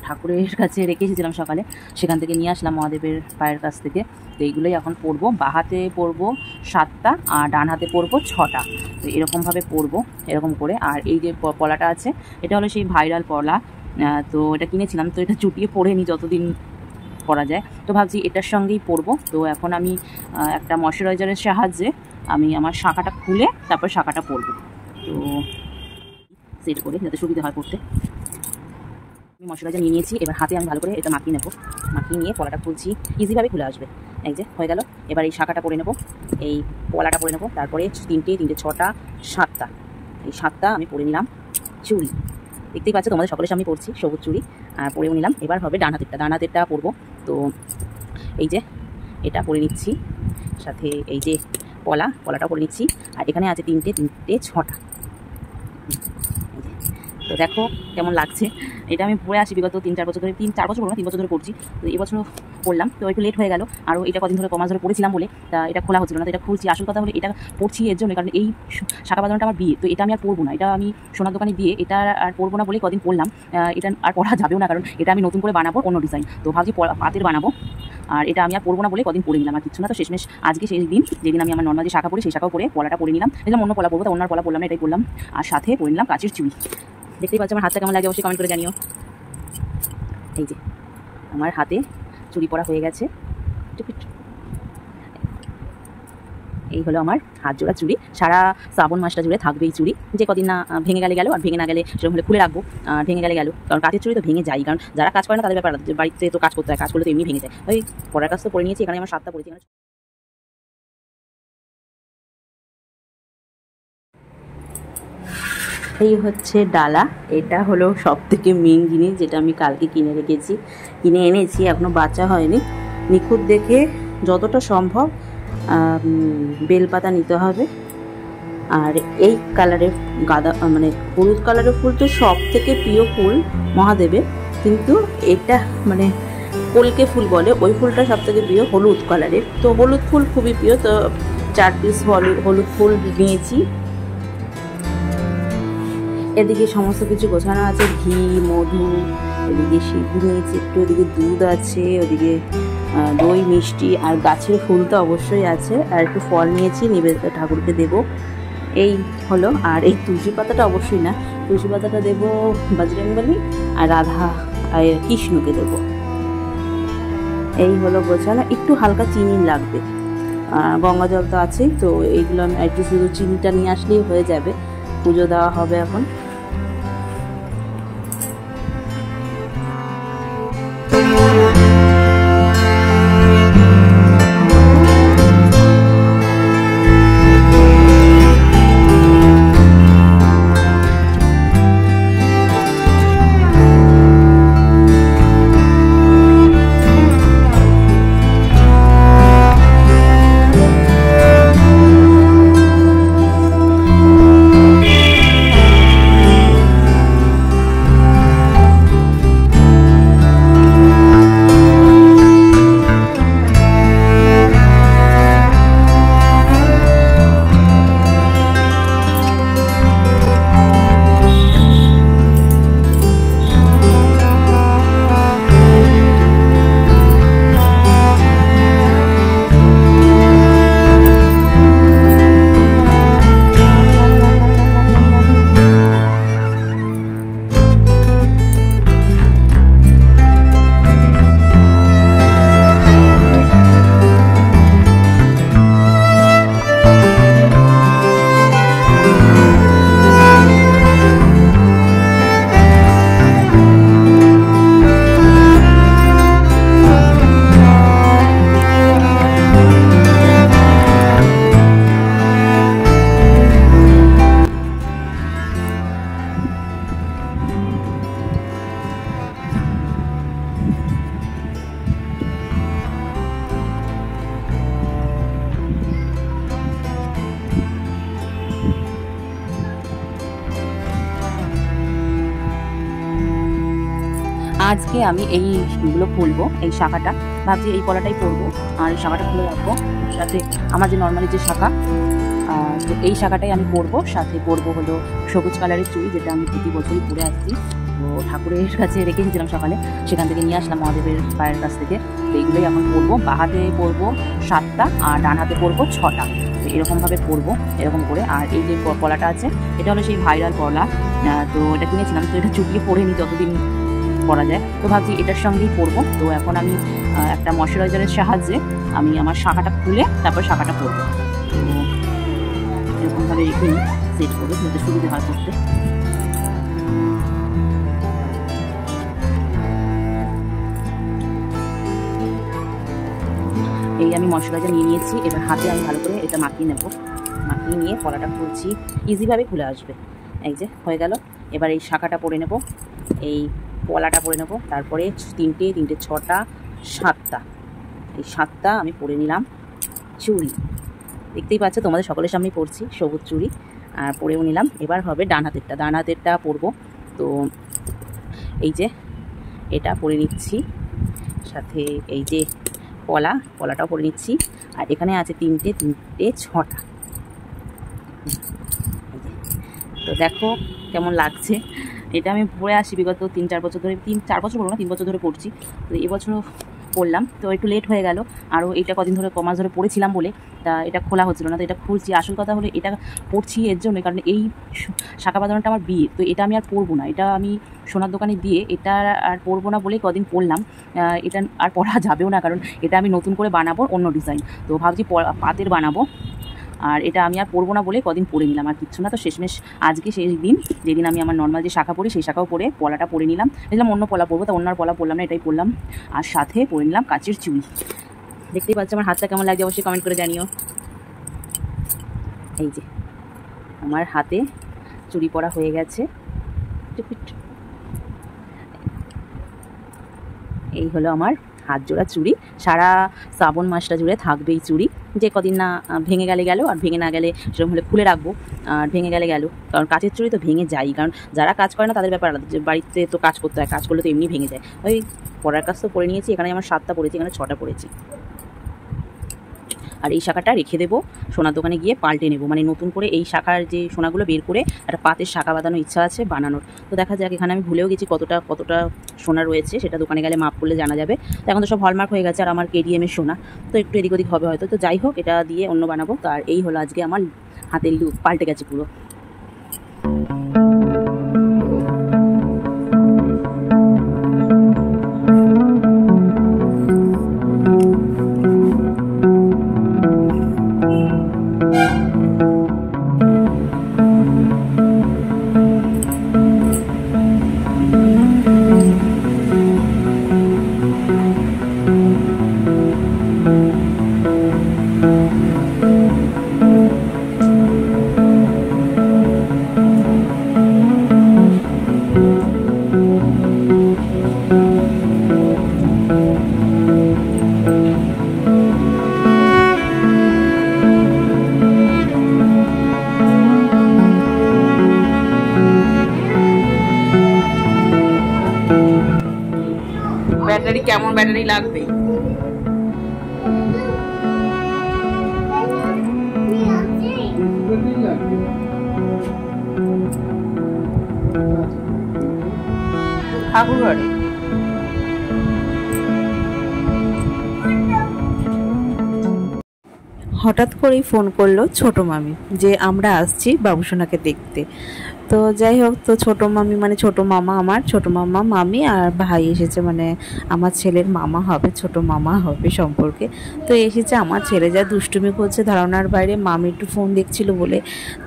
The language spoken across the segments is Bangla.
ঠাকুরের কাছে রেখে এসেছিলাম সকালে, সেখান থেকে নিয়ে আসলাম মহাদেবের পায়ের কাছ থেকে। তো এইগুলোই এখন পরবো। বা হাতে পরবো 7টা আর ডান হাতে পরবো 6টা। তো এরকমভাবে পরবো, এরকম করে। আর এই যে পলাটা আছে, এটা হলো সেই ভাইরাল পলা। তো এটা কিনেছিলাম, তো এটা চুটিয়ে পরে নিই যতদিন করা যায়। তো ভাবছি এটার সঙ্গেই পরবো। তো এখন আমি একটা ময়শ্চারাইজারের সাহায্যে আমি আমার শাখাটা খুলে তারপর শাখাটা পরবো। তো সেট করে যাতে সুবিধা হয় পরতে। আমি ময়শ্চারাইজার নিয়ে নিয়েছি, এবার হাতে আমি ভালো করে এটা মাখিয়ে নেবো। মাখিয়ে নিয়ে পলাটা খুলছি, ইজিভাবে খুলে আসবে। এই যে হয়ে গেল। এবার এই শাখাটা পরে নেবো, এই পলাটা পরে নেবো। তারপরে 3টে 6টা 7টা, এই 7টা আমি পরে নিলাম। চুড়ি দেখতেই পাচ্ছ, তোমাদের সকলের সামনে পরছি সবুজ চুড়ি, আর পরেও নিলাম। এবার হবে ডান হাতেরটা পরবো। তো এই যে এটা পরে নিচ্ছি, সাথে এই যে পলাটা পরে নিচ্ছি। আর এখানে আছে 3টে 6টা। তো দেখো কেমন লাগছে। এটা আমি পরে আসি বিগত 3-4 বছর ধরে, 3-4 বছর পড়বো না, 3 বছর ধরে পড়ছি। তো এবছরও পড়লাম, তো একটু লেট হয়ে গেল। আরও এটা কদিন ধরে কমাস ধরে পড়েছিলাম বলে তা এটা খোলা হচ্ছিল না। তো এটা খুলছি। আসল কথা হলো এটা পড়ছি এর জন্য, কারণ এই শাখা বাঁধানোটা আমার বিয়ে। তো এটা আমি আর পরবো না, এটা আমি সোনার দোকানে দিয়ে এটা আর পরবো না বলেই কদিন পড়লাম। এটা আর পড়া যাবেও না, কারণ এটা আমি নতুন করে বানাবো অন্য ডিজাইন। তো ভাবছি পাতের বানাবো, আর এটা আমি আর পরবো না বলে কদিন পরে নিলাম। আর কিছু না, তো শেষমেশ আজকে সেই দিন যেদিন আমি আমার নর্মাল যে শাখা পরি সেই শাখাও পরে পলাটা পরে নিলাম। এরকম অন্য পলা পরবো, তো অন্য পলা পরলাম না, এটাই পরলাম। আর সাথে পরে নিলাম কাচের চুড়ি। দেখতেই পাচ্ছ আমার হাতটা কেমন লাগে, অবশ্যই কমেন্ট করে জানিও। এই যে আমার হাতে চুড়ি পরা হয়ে গেছে। এই হলো আমার হাত জোড়া চুড়ি। সারা শ্রাবণ মাসটা জুড়ে থাকবে এই চুড়ি। যে কদিন না ভেঙে গেল, আর ভেঙে না গেলে সেরকম হলে খুলে রাখবো। ভেঙে গেল, কারণ কাঠের চুড়ি তো ভেঙে যায়, কারণ যারা কাজ করে না তাদের ব্যাপার, বাড়িতে তো কাজ করতে হয়, কাজ করলে তো এমনি ভেঙে যায়। ওই পরার কাজ তো পরে নিয়েছি, এখানে আমার 7টা পড়েছি। এই হচ্ছে ডালা। এটা হলো সবথেকে মেন জিনিস, যেটা আমি কালকে কিনে এনেছি, এখনও বাঁচা হয়নি। নিখুঁত দেখে যতটা সম্ভব বেলপাতা নিতে হবে। আর এই কালারের গাঁদা, মানে হলুদ কালারের ফুল তো সব থেকে প্রিয় ফুল মহাদেবের, কিন্তু এটা মানে কলকে ফুল বলে, ওই ফুলটা সব থেকে প্রিয় হলুদ কালারের। তো হলুদ ফুল খুবই প্রিয়, তো 4 পিস হলুদ ফুল নিয়েছি। এদিকে সমস্ত কিছু গোছানো আছে, ঘি, মধু, এদিকে সিদ্ধি নিয়েছি একটু, ওদিকে দুধ আছে, ওদিকে দই, মিষ্টি, আর গাছের ফুল তো অবশ্যই আছে, আর একটু ফল নিয়েছি নিবেদিত ঠাকুরকে দেব। এই হলো। আর এই তুলসী পাতাটা অবশ্যই না, তুলসী পাতাটা দেবো বজরংবলী আর রাধা আর কৃষ্ণকে দেব। এই হলো গোছানো। একটু হালকা চিনি লাগবে, গঙ্গা জল তো আছেই। তো এইগুলো আমি একটু শুধু চিনিটা নিয়ে আসলেই হয়ে যাবে। পুজো দেওয়া হবে এখন। আজকে আমি এইগুলো খুলবো, এই শাখাটা ভাবছি এই পলাটাই পরবো, আর এই শাখাটা খুলে রাখবো। সাথে আমার যে নর্মালি যে শাখা, তো এই শাখাটাই আমি পরবো। সাথে পরবো হলো সবুজ কালারের চুড়ি, যেটা আমি প্রতি বছরই পরে আসছি। তো তো ঠাকুরের কাছে রেখে এসেছিলাম সকালে, সেখান থেকে নিয়ে আসলাম মহাদেবের পায়ের কাছ থেকে। তো এইগুলোই এখন পরবো। বাঁ হাতে পরবো 7টা আর ডান হাতে পরবো 6টা। তো এরকমভাবে পরবো, এরকম করে। আর এই যে পলাটা আছে, এটা হলো সেই ভাইরাল পলা। তো এটা কিনেছিলাম, তো এটা চুপিয়ে পরে নিই যতদিন পরা যায়। তো ভাবছি এটার সঙ্গেই পরবো। তো এখন আমি একটা ময়শ্চারাইজারের সাহায্যে আমি আমার শাখাটা খুলে তারপর শাখাটা পরবো। তো এরকমভাবে রেখে নিই, সেট করে যাতে সুবিধা হয় করতে। এই আমি ময়শ্চারাইজার নিয়ে নিয়েছি, এবার হাতে আমি ভালো করে এটা মাখিয়ে নেব। মাখিয়ে নিয়ে পলাটা খুলছি, ইজিভাবে খুলে আসবে। এই যে হয়ে গেল। এবার এই শাখাটা পরে নেব, এই পলাটা পরে নেব, তারপরে 3টে 6টা 7টা, এই 7টা আমি পরে নিলাম। চুড়ি দেখতেই পাচ্ছ, তোমাদের সকলের সামনেই পরছি সবুজ চুড়ি, আর পরেও নিলাম। এবার হবে ডান হাতেরটা পরবো। তো এই যে এটা পরে নিচ্ছি, সাথে এই যে পলাটাও পরে নিচ্ছি। আর এখানে আছে 3টে 6টা। তো দেখো কেমন লাগছে। এটা আমি পরে আসি বিগত 3-4 বছর ধরে, 3-4 বছর বলবো না, 3 বছর ধরে পড়ছি। তো এবছরও পড়লাম, তো একটু লেট হয়ে গেল। আরও এইটা কদিন ধরে কমাস ধরে পড়েছিলাম বলে তা এটা খোলা হচ্ছিল না। তো এটা খুলছি। আসল কথা হলো এটা পড়ছি এর জন্য, কারণ এই শাখা বাঁধানোটা আমার বিয়ে। তো এটা আমি আর পরবো না, এটা আমি সোনার দোকানে দিয়ে এটা আর পরবো না বলেই কদিন পরলাম। এটা আর পরা যাবেও না, কারণ এটা আমি নতুন করে বানাবো অন্য ডিজাইন। তো ভাবছি পাতের বানাবো, আর এটা আমি আর পরবো না বলে কদিন পরে নিলাম, আর কিচ্ছু না। তো শেষমেশ আজকে সেই দিন, যেদিন আমি আমার নর্মাল যে শাখা পরি সেই শাখাও পরে পলাটা পরে নিলাম। দেখলাম অন্য পলা পরবো, তা অন্য আর পলা পরলাম না, এটাই পরলাম। আর সাথে পরে নিলাম কাচের চুড়ি। দেখতেই পাচ্ছি আমার হাতটা কেমন লাগছে, অবশ্যই কমেন্ট করে জানিও। এই যে আমার হাতে চুড়ি পরা হয়ে গেছে। এই হলো আমার হাত জোড়া চুড়ি। সারা শ্রাবণ মাসটা জুড়ে থাকবে এই চুড়ি। যে কদিন না ভেঙে গেলে গেল, আর ভেঙে না গেলে সেরকম হলে খুলে রাখবো, আর ভেঙে গেলে গেল। কারণ কাচের চুড়ি তো ভেঙে যায়, কারণ যারা কাজ করে না তাদের ব্যাপার আলাদা, যে বাড়িতে তো কাজ করতে হয়, কাজ করলে তো এমনি ভেঙে যায়। ওই পরার কাজ তো পরে নিয়েছি। এখানে আমার 7টা পড়েছি, এখানে 6টা পড়েছি। আর এই শাখাটা রেখে দেবো, সোনার দোকানে গিয়ে পাল্টে নেবো। মানে নতুন করে এই শাখার যে সোনাগুলো বের করে একটা পাতের শাখা বাঁধানোর ইচ্ছা আছে বানানোর। তো দেখা যাক, এখানে আমি ভুলেও গেছি কতটা সোনা রয়েছে, সেটা দোকানে গেলে মাপ করলে জানা যাবে। তো এখন তো সব হলমার্ক হয়ে গেছে, আর আমার কেডিএমের সোনা, তো একটু এদিক ওদিক হবে হয়তো। তো যাই হোক, এটা দিয়ে অন্য বানাবো। তো আর এই হলো আজকে আমার হাতের লুক, পাল্টে গেছে পুরো। ব্যাটারি কেমন ব্যাটারি লাগবে? ঠাকুরবাড়ি হঠাৎ করেই ফোন করলো ছোটো মামি যে আমরা আসছি বাবুসোনাকে দেখতে। তো যাই হোক, তো ছোটো মামি মানে ছোটো মামা, আমার ছোটো মামা মামি আর ভাই এসেছে, মানে আমার ছেলের মামা হবে, ছোটো মামা হবে সম্পর্কে। তো এসেছে। আমার ছেলে যা দুষ্টুমি করছে ধারণার বাইরে। মামি একটু ফোন দেখছিল বলে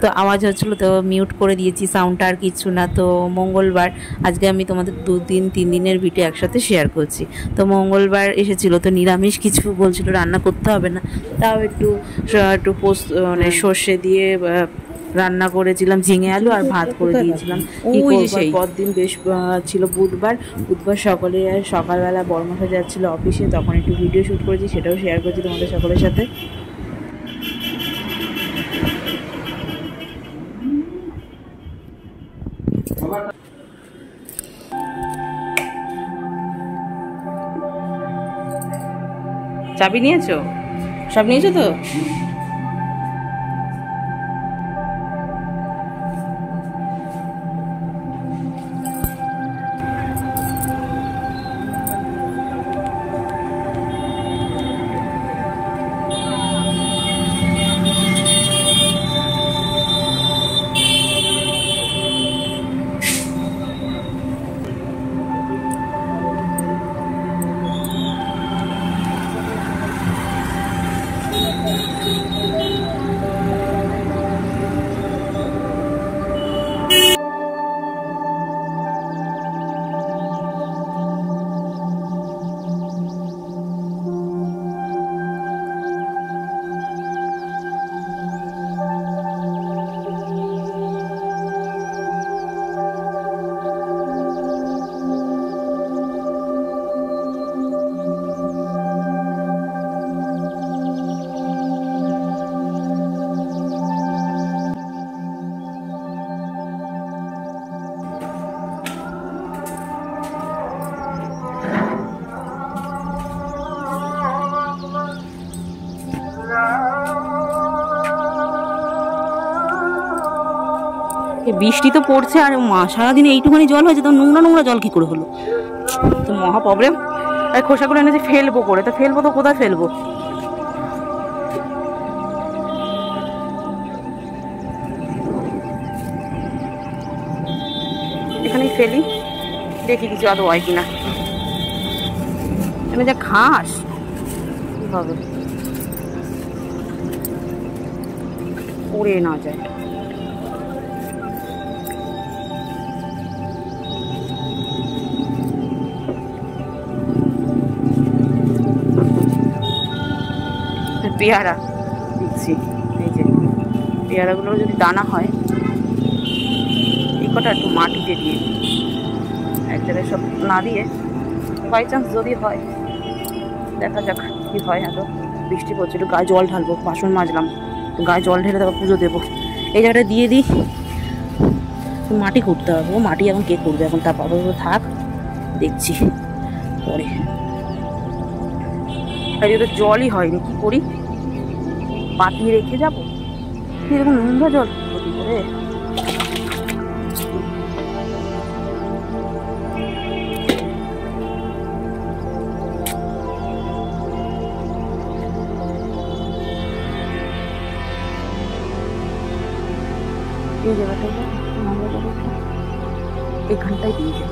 তো আওয়াজ হচ্ছিলো, তো মিউট করে দিয়েছি, সাউন্ডটা আর কিচ্ছু না। তো মঙ্গলবার আজকে আমি তোমাদের 2-3 দিনের ভিডিও একসাথে শেয়ার করছি। তো মঙ্গলবার এসেছিলো, তো নিরামিষ কিছু বলছিল, রান্না করতে হবে না, তাও একটু পোস্ত মানে সর্ষে দিয়ে রান্না করেছিলাম, ঝিঙে আলু আর ভাত করে দিয়েছিলাম। পরদিন ছিল বুধবার সকালবেলা বড়মশাই যাচ্ছিল অফিসে, তখন একটু ভিডিও শ্যুট করেছি, সেটাও শেয়ার করছি তোমাদের সকলের সাথে। চাবি নিয়েছো? সব নিয়েছো তো? বৃষ্টি তো পড়ছে আর সারাদিন এইটুখানি জল হয়েছে, তো নোংরা নোংরা জল কি করে হলো, তো মহা প্রবলেম। আর খোসাগুলো এনেছি ফেলবো করে, তো ফেলবো তো কোথায় ফেলবো? এখানেই ফেলি, দেখি কিছু আদৌ হয় কিনা। এখানে যা ঘাস, কি হবে পড়ে না যায়। পেয়ারা দিচ্ছি, এই যে পেয়ারাগুলো যদি দানা হয়, এই কটা একটু মাটিতে দিয়ে এক জায়গায় সব না দিয়ে, বাই চান্স যদি হয়, দেখা যাক কি হয়। এত বৃষ্টি পড়ছে, একটু গায়ে জল ঢালবো, বাসন মাজলাম, গায়ে জল ঢেলে তারপর পুজো দেবো। এই জায়গাটা দিয়ে দিই, মাটি খুঁড়তে হবে। ও মাটি এখন কে করবে, এখন তার বাবা থাক, দেখছি পরে। আর তো জলই হয়নি, কি করি, পাতিয়ে রেখে যাবো, এরকম নোংরা জল ক্ষতি করে। এই জায়গাটায় নোংরা জলটা এখানটায় দিয়ে যাই,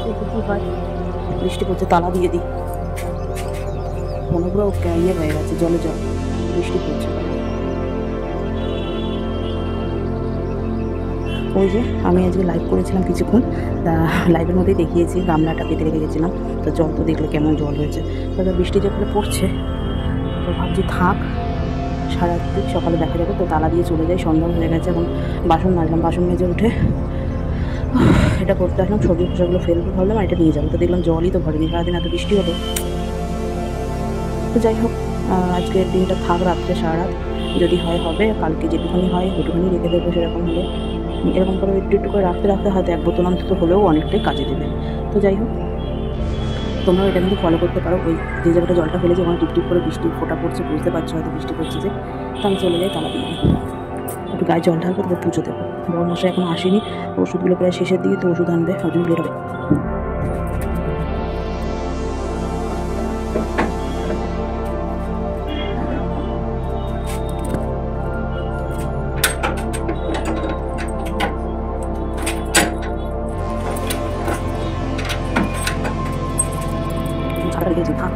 দেখি কি হয়। বৃষ্টি পড়ছে, তালা দিয়ে দিই, মনে পুরো ইয়ে হয়ে গেছে, জলে জল, বৃষ্টি পড়ছে। ওই যে আমি আজকে লাইভ করেছিলাম কিছুক্ষণ, তা লাইভের মধ্যেই দেখিয়েছি গামলাটা পেতে রেখে গেছিলাম, তো জল তো দেখলে কেমন জল হয়েছে। তবে বৃষ্টি যখন পড়ছে, তো ভাবছি থাক, সারাদিন সকালে দেখা যাবে, তো তালা দিয়ে চলে যাই। সন্ধ্যা হয়ে গেছে, এখন বাসন মাজলাম, বাসন মেজে উঠে এটা করতে আসলাম, সবজি খোসাগুলো ফেলবো ভাবলাম, আর এটা নিয়ে যাবো, তো দেখলাম জলই তো ভরেনি, সারাদিন এত বৃষ্টি হলো। তো যাই হোক, আজকের দিনটা থাক, রাত্রে সারা রাত যদি হয় হবে, কালকে যেটুখানি হয় ওটুখানি রেখে দেবো। সেরকম হলে এরকম করে একটু একটু করে রাখতে রাখতে হয়তো এক বোতল অন্তত হলেও অনেকটাই কাজে দেবে। তো যাই হোক, তোমরাও এটা কিন্তু ফলো করতে পারো। ওই যে জায়গাটা জলটা ফেলেছে ওখানে টিপ টিপ করে বৃষ্টি ফোটা পড়ছে, বুঝতে পারছো হয়তো বৃষ্টি পড়ছে যে, তো আমি চলে যাই তালা দিয়ে, একটু গায়ে জল ঢালবো, তারপর পুজো দেবো। বড় মশাই এখনো আসেনি, ওষুধগুলো প্রায় শেষের দিকে, তো ওষুধ আনবে, ওই জন্য লেট হবে। ছাড়া রেখেছি, থাক,